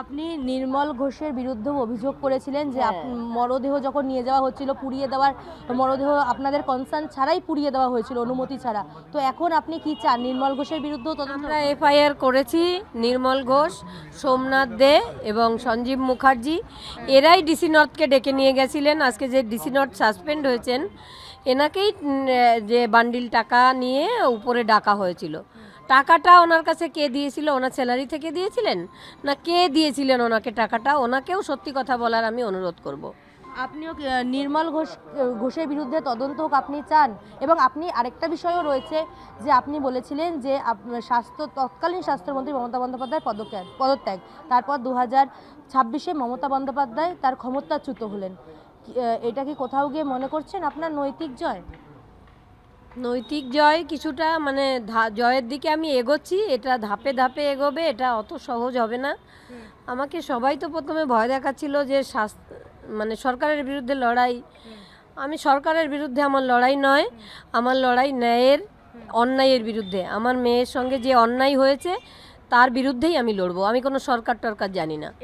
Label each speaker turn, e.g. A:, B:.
A: আপনি নির্মল ঘোষের বিরুদ্ধেও অভিযোগ করেছিলেন যে মরদেহ যখন নিয়ে যাওয়া হচ্ছিল, পুড়িয়ে দেওয়ার মরদেহ আপনাদের কনসার্ন ছাড়াই পুড়িয়ে দেওয়া হয়েছিল, অনুমতি ছাড়া। তো এখন আপনি কি চান নির্মল ঘোষের বিরুদ্ধেও তদন্ত?
B: আমরা এফআইআর করেছি। নির্মল ঘোষ, সোমনাথ দে এবং সঞ্জীব মুখার্জি এরাই ডিসি নর্থকে ডেকে নিয়ে গেছিলেন। আজকে যে ডিসি নর্থ সাসপেন্ড হয়েছেন এনাকেই যে বান্ডিল টাকা নিয়ে উপরে ডাকা হয়েছিল। টাকাটা ওনার কাছে কে দিয়েছিল? ওনার স্যালারি থেকে দিয়েছিলেন না কে দিয়েছিলেন ওনাকে টাকাটা? ওনাকেও সত্যি কথা বলার আমি অনুরোধ করব।
A: আপনিও নির্মল ঘোষের বিরুদ্ধে তদন্ত হোক আপনি চান? এবং আপনি আরেকটা বিষয়ও রয়েছে যে আপনি বলেছিলেন যে তৎকালীন স্বাস্থ্যমন্ত্রী মমতা বন্দ্যোপাধ্যায় পদত্যাগ, তারপর 2026-এ মমতা বন্দ্যোপাধ্যায় তার ক্ষমতাচ্যুত হলেন। এটা কি কোথাও গিয়ে মনে করছেন আপনার নৈতিক জয়?
B: নৈতিক জয় কিছুটা, মানে জয়ের দিকে আমি এগোচ্ছি। এটা ধাপে ধাপে এগোবে, এটা অত সহজ হবে না। আমাকে সবাই তো প্রথমে ভয় দেখাচ্ছিল যে মানে সরকারের বিরুদ্ধে লড়াই। আমি সরকারের বিরুদ্ধে আমার লড়াই নয়, আমার লড়াই ন্যায়ের, অন্যায়ের বিরুদ্ধে। আমার মেয়ের সঙ্গে যে অন্যায় হয়েছে তার বিরুদ্ধেই আমি লড়বো। আমি কোনো সরকার টরকার জানি না।